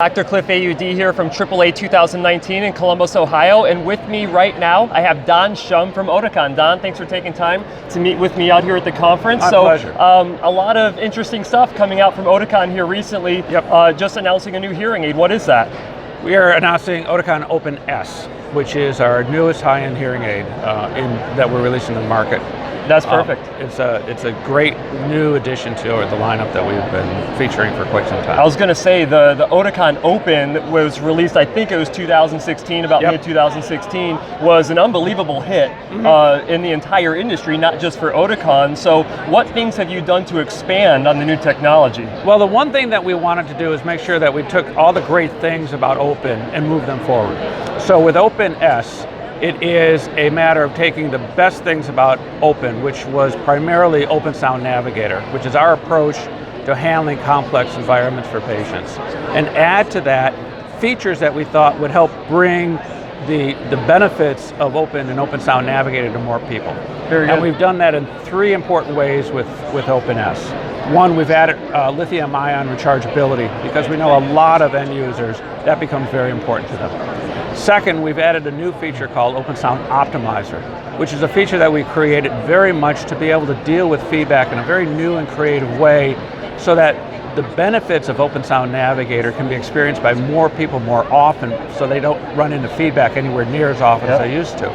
Dr. Cliff AUD here from AAA 2019 in Columbus, Ohio, and with me right now I have Don Schum from Oticon. Don, thanks for taking time to meet with me out here at the conference. My pleasure. A lot of interesting stuff coming out from Oticon here recently. Yep. Just announcing a new hearing aid. What is that? We are announcing Oticon Opn S, which is our newest high-end hearing aid that we're releasing to the market. That's perfect. It's a great new addition to the lineup that we've been featuring for quite some time. I was going to say the Oticon Opn was released, I think it was 2016, about Yep. mid-2016, was an unbelievable hit in the entire industry, not just for Oticon. So what things have you done to expand on the new technology? Well, the one thing that we wanted to do is make sure that we took all the great things about Opn and moved them forward. So with Opn S, it is a matter of taking the best things about Opn, which was primarily Open Sound Navigator, which is our approach to handling complex environments for patients, and add to that features that we thought would help bring the benefits of Opn and Open Sound Navigator to more people. Very good. And we've done that in three important ways with Opn S. One, we've added lithium ion rechargeability, because we know a lot of end users, that becomes very important to them. Second, we've added a new feature called Open Sound Optimizer, which is a feature that we created very much to be able to deal with feedback in a very new and creative way, so that the benefits of Open Sound Navigator can be experienced by more people more often, so they don't run into feedback anywhere near as often as they used to.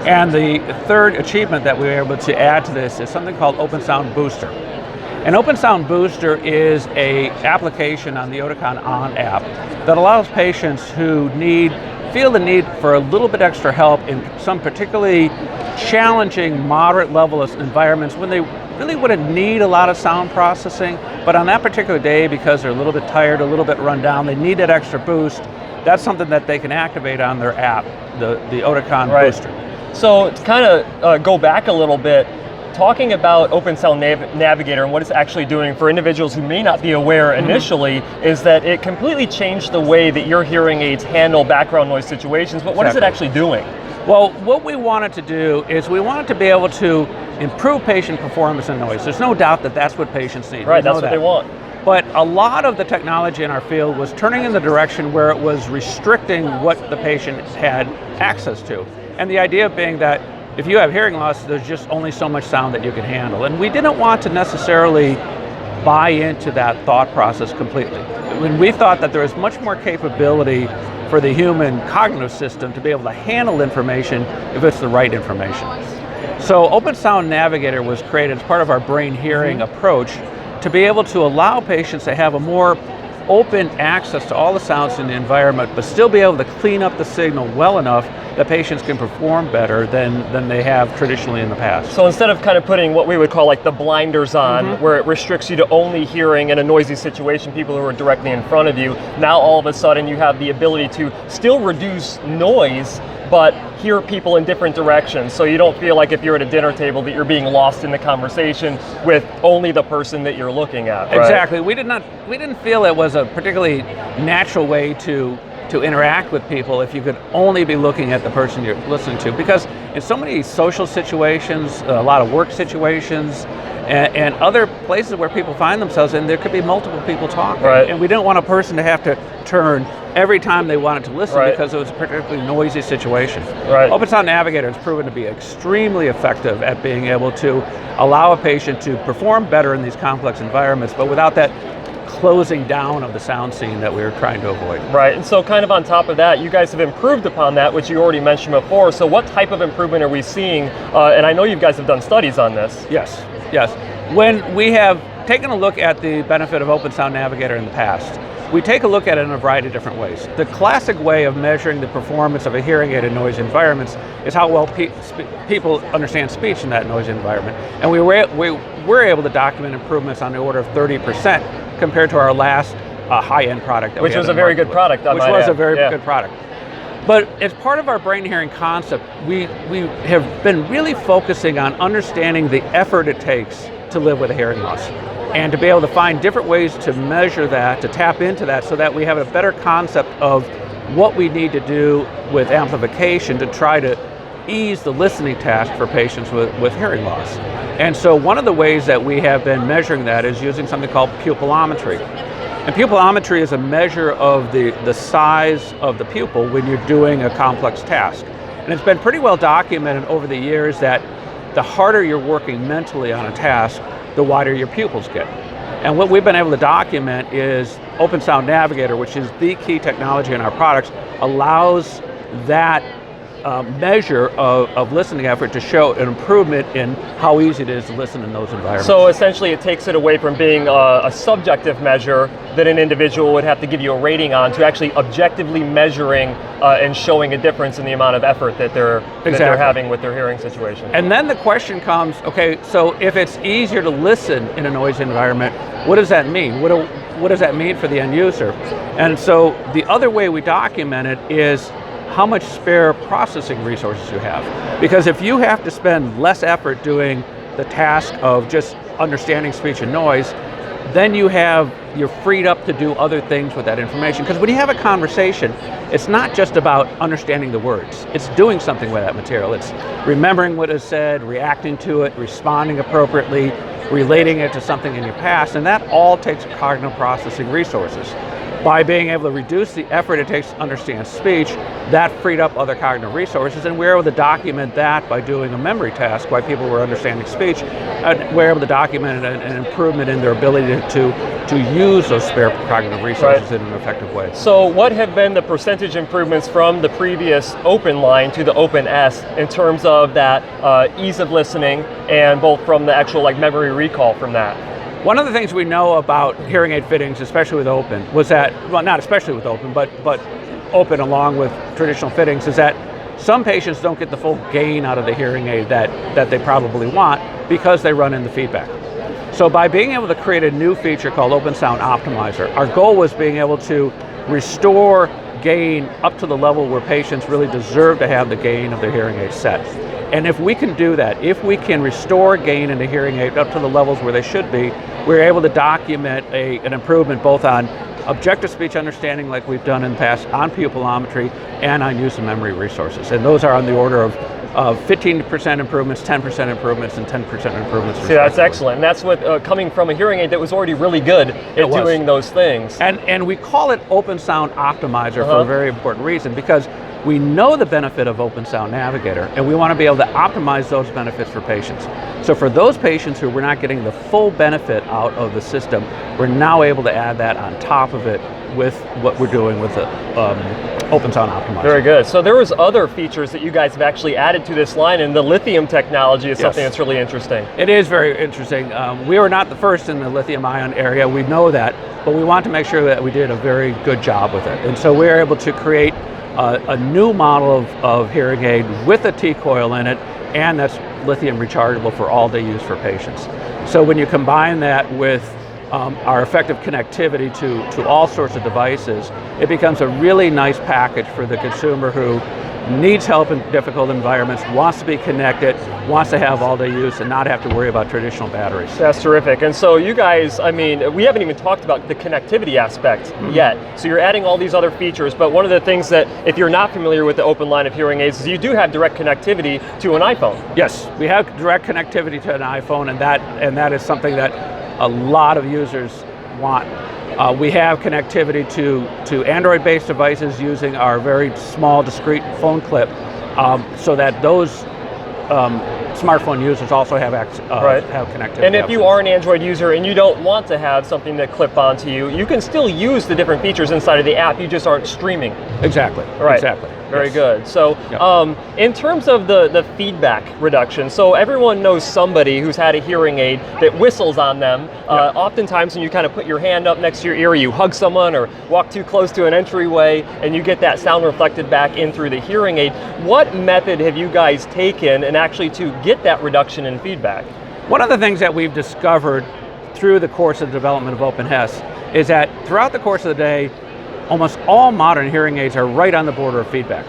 And the third achievement that we were able to add to this is something called Open Sound Booster. And Open Sound Booster is an application on the Oticon Opn app that allows patients who feel the need for a little bit extra help in some particularly challenging, moderate level of environments when they really wouldn't need a lot of sound processing, but on that particular day, because they're a little bit tired, a little bit run down, they need that extra boost. That's something that they can activate on their app, the Oticon Booster. So to kind of go back a little bit, talking about Open Sound Navigator and what it's actually doing for individuals who may not be aware initially, is that it completely changed the way that your hearing aids handle background noise situations, but what is it actually doing? Well, what we wanted to do is we wanted to be able to improve patient performance and noise. There's no doubt that that's what patients need. Right, that's what they want. But a lot of the technology in our field was turning in the direction where it was restricting what the patient had access to. And the idea being that if you have hearing loss, there's just only so much sound that you can handle. And we didn't want to necessarily buy into that thought process completely. When we thought that there was much more capability for the human cognitive system to be able to handle information if it's the right information. So Open Sound Navigator was created as part of our brain hearing approach to be able to allow patients to have a more open access to all the sounds in the environment, but still be able to clean up the signal well enough that patients can perform better than they have traditionally in the past. So instead of kind of putting what we would call like the blinders on, where it restricts you to only hearing in a noisy situation people who are directly in front of you, now all of a sudden you have the ability to still reduce noise, but hear people in different directions, so you don't feel like if you're at a dinner table that you're being lost in the conversation with only the person that you're looking at. Right? Exactly. We didn't feel it was a particularly natural way to interact with people if you could only be looking at the person you're listening to, because in so many social situations, a lot of work situations, and other places where people find themselves in, there could be multiple people talking. Right. And we didn't want a person to have to turn every time they wanted to listen because it was a particularly noisy situation. Right. Open Sound Navigator has proven to be extremely effective at being able to allow a patient to perform better in these complex environments, but without that closing down of the sound scene that we were trying to avoid. Right, and so kind of on top of that, you guys have improved upon that, which you already mentioned before. So what type of improvement are we seeing? And I know you guys have done studies on this. Yes. When we have taken a look at the benefit of Open Sound Navigator in the past, we take a look at it in a variety of different ways. The classic way of measuring the performance of a hearing aid in noisy environments is how well people understand speech in that noisy environment. And we were able to document improvements on the order of 30% compared to our last high-end product. Which was a very good product, Which was a very good product. But as part of our brain hearing concept, we have been really focusing on understanding the effort it takes to live with a hearing loss, and to be able to find different ways to measure that, to tap into that, so that we have a better concept of what we need to do with amplification to try to ease the listening task for patients with hearing loss. And so one of the ways that we have been measuring that is using something called pupillometry. And pupillometry is a measure of the size of the pupil when you're doing a complex task. And it's been pretty well documented over the years that the harder you're working mentally on a task, the wider your pupils get. And what we've been able to document is Open Sound Navigator, which is the key technology in our products, allows that measure of listening effort to show an improvement in how easy it is to listen in those environments. So essentially it takes it away from being a subjective measure that an individual would have to give you a rating on to actually objectively measuring and showing a difference in the amount of effort that they're having with their hearing situation. And then the question comes, okay, so if it's easier to listen in a noisy environment, what does that mean? What does that mean for the end user? And so the other way we document it is how much spare processing resources you have. Because if you have to spend less effort doing the task of just understanding speech and noise, then you're freed up to do other things with that information. Because when you have a conversation, it's not just about understanding the words, it's doing something with that material. It's remembering what is said, reacting to it, responding appropriately, relating it to something in your past, and that all takes cognitive processing resources. By being able to reduce the effort it takes to understand speech, that freed up other cognitive resources, and we're able to document that by doing a memory task while people were understanding speech. We're able to document an improvement in their ability to use those spare cognitive resources in an effective way. So what have been the percentage improvements from the previous Open line to the Opn S in terms of that ease of listening and both from the actual memory recall from that? One of the things we know about hearing aid fittings, especially with Open, was that, well, not especially with Open, but Open along with traditional fittings, is that some patients don't get the full gain out of the hearing aid that they probably want because they run into feedback. So by being able to create a new feature called Open Sound Optimizer, our goal was being able to restore gain up to the level where patients really deserve to have the gain of their hearing aid set. And if we can do that, if we can restore gain in the hearing aid up to the levels where they should be, we're able to document an improvement both on objective speech understanding like we've done in the past, on pupillometry, and on use of memory resources. And those are on the order of 15% improvements, 10% improvements, and 10% improvements. See, that's excellent. And that's what coming from a hearing aid that was already really good at doing those things. And we call it Open Sound Optimizer for a very important reason, because we know the benefit of Open Sound Navigator, and we want to be able to optimize those benefits for patients. So for those patients who were not getting the full benefit out of the system, we're now able to add that on top of it with what we're doing with the Open Sound Optimizer. Very good. So there was other features that you guys have actually added to this line, and the lithium technology is something that's really interesting. It is very interesting. We were not the first in the lithium ion area, we know that, but we want to make sure that we did a very good job with it. And so we were able to create a new model of hearing aid with a T-coil in it, and that's lithium rechargeable for all-day use for patients. So when you combine that with our effective connectivity to all sorts of devices, it becomes a really nice package for the consumer who needs help in difficult environments, wants to be connected, wants to have all-day use and not have to worry about traditional batteries. That's terrific. And so you guys, I mean, we haven't even talked about the connectivity aspect yet. So you're adding all these other features, but one of the things that, if you're not familiar with the Open line of hearing aids, is you do have direct connectivity to an iPhone. Yes, we have direct connectivity to an iPhone, and that is something that a lot of users want. We have connectivity to Android-based devices using our very small, discrete phone clip, so that those smartphone users also have connectivity. And if you are an Android user and you don't want to have something that clip onto you, you can still use the different features inside of the app. You just aren't streaming. Exactly. Right. Exactly. Very good. So in terms of the feedback reduction, so everyone knows somebody who's had a hearing aid that whistles on them. Oftentimes when you kind of put your hand up next to your ear, you hug someone or walk too close to an entryway and you get that sound reflected back in through the hearing aid. What method have you guys taken and actually to get that reduction in feedback? One of the things that we've discovered through the course of development of Opn S is that throughout the course of the day, almost all modern hearing aids are right on the border of feedback.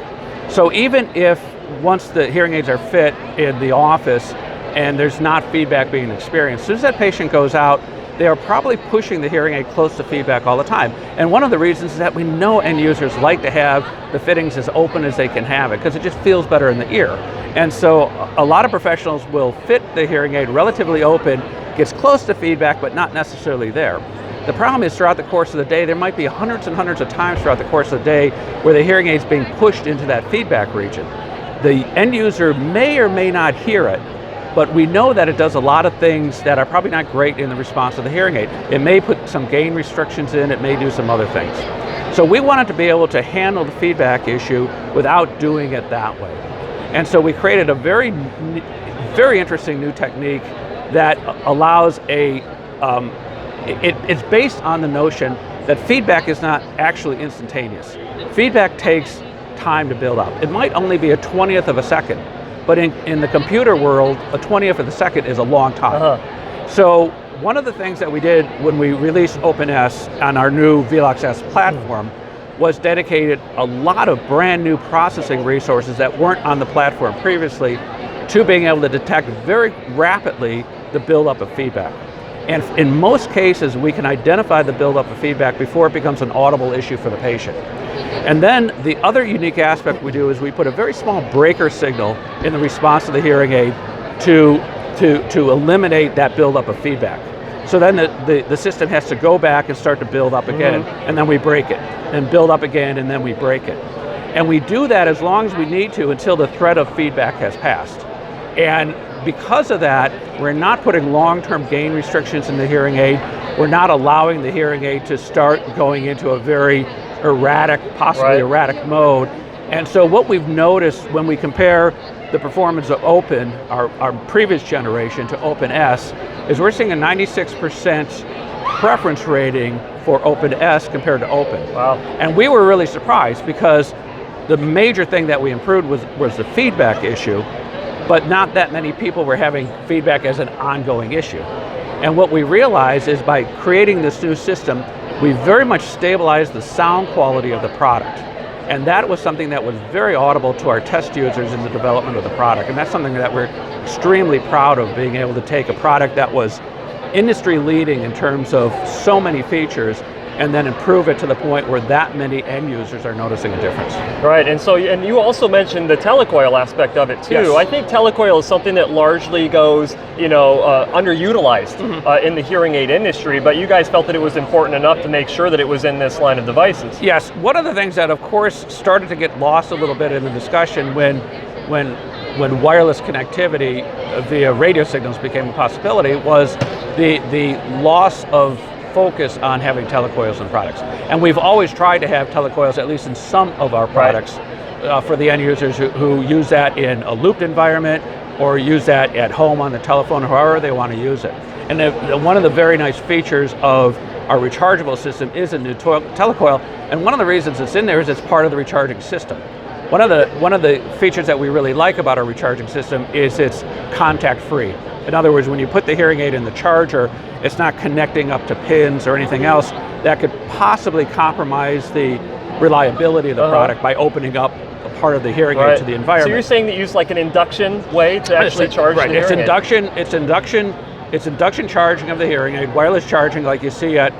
So even if once the hearing aids are fit in the office and there's not feedback being experienced, as soon as that patient goes out, they are probably pushing the hearing aid close to feedback all the time. And one of the reasons is that we know end users like to have the fittings as open as they can have it, because it just feels better in the ear. And so a lot of professionals will fit the hearing aid relatively open, gets close to feedback, but not necessarily there. The problem is throughout the course of the day, there might be hundreds and hundreds of times throughout the course of the day where the hearing aid's being pushed into that feedback region. The end user may or may not hear it, but we know that it does a lot of things that are probably not great in the response of the hearing aid. It may put some gain restrictions in, it may do some other things. So we wanted to be able to handle the feedback issue without doing it that way. And so we created a very interesting new technique that allows it's based on the notion that feedback is not actually instantaneous. Feedback takes time to build up. It might only be a 20th of a second, but in the computer world, a 20th of a second is a long time. So one of the things that we did when we released Opn S on our new Velox S platform was dedicated a lot of brand new processing resources that weren't on the platform previously to being able to detect very rapidly the buildup of feedback. And in most cases, we can identify the buildup of feedback before it becomes an audible issue for the patient. And then the other unique aspect we do is we put a very small breaker signal in the response to the hearing aid to eliminate that buildup of feedback. So then the system has to go back and start to build up again, and then we break it, and build up again, and then we break it. And we do that as long as we need to until the threat of feedback has passed. And because of that, we're not putting long-term gain restrictions in the hearing aid. We're not allowing the hearing aid to start going into a very erratic, possibly erratic mode. And so what we've noticed when we compare the performance of Opn, our previous generation, to Opn S, is we're seeing a 96% preference rating for Opn S compared to Opn. Wow. And we were really surprised because the major thing that we improved was the feedback issue, but not that many people were having feedback as an ongoing issue. And what we realized is by creating this new system, we very much stabilized the sound quality of the product. And that was something that was very audible to our test users in the development of the product. And that's something that we're extremely proud of, being able to take a product that was industry leading in terms of so many features and then improve it to the point where that many end users are noticing a difference. Right, and you also mentioned the telecoil aspect of it too. Yes. I think telecoil is something that largely goes, underutilized in the hearing aid industry, but you guys felt that it was important enough to make sure that it was in this line of devices. Yes, one of the things that of course started to get lost a little bit in the discussion when wireless connectivity via radio signals became a possibility was the loss of focus on having telecoils in products. And we've always tried to have telecoils, at least in some of our products, for the end users who use that in a looped environment or use that at home on the telephone, however they want to use it. And one of the very nice features of our rechargeable system is a new telecoil, and one of the reasons it's in there is it's part of the recharging system. One of the features that we really like about our recharging system is it's contact-free. In other words, when you put the hearing aid in the charger, it's not connecting up to pins or anything else that could possibly compromise the reliability of the product by opening up a part of the hearing aid to the environment. So you're saying that you use like an induction way to actually charge the hearing aid? It's induction charging of the hearing aid, wireless charging like you see at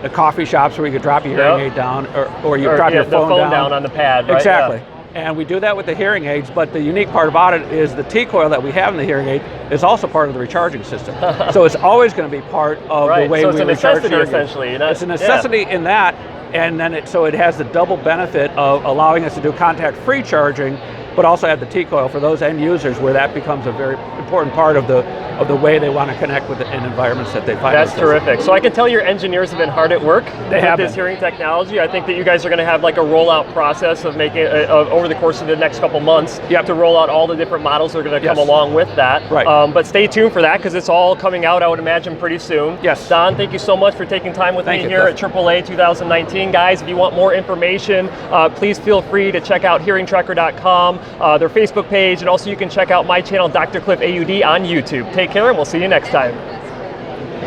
the coffee shops where you could drop your hearing aid down or you drop your phone down on the pad, right? Exactly. Yeah. And we do that with the hearing aids, but the unique part about it is the T-coil that we have in the hearing aid is also part of the recharging system. So it's always going to be part of the way we recharge. So it's a necessity essentially. It's a necessity in that, and then so it has the double benefit of allowing us to do contact-free charging, but also have the T-coil for those end users where that becomes a very important part of the way they want to connect with in environments that they find. That's terrific. So I can tell your engineers have been hard at work with this hearing technology. I think that you guys are going to have like a rollout process of making over the course of the next couple months to roll out all the different models that are going to come along with that. Right. But stay tuned for that because it's all coming out, I would imagine, pretty soon. Yes. Don, thank you so much for taking time with me here at AAA 2019. Guys, if you want more information, please feel free to check out hearingtracker.com, their Facebook page, and also you can check out my channel, Dr. Cliff AUD, on YouTube. Take care, and we'll see you next time.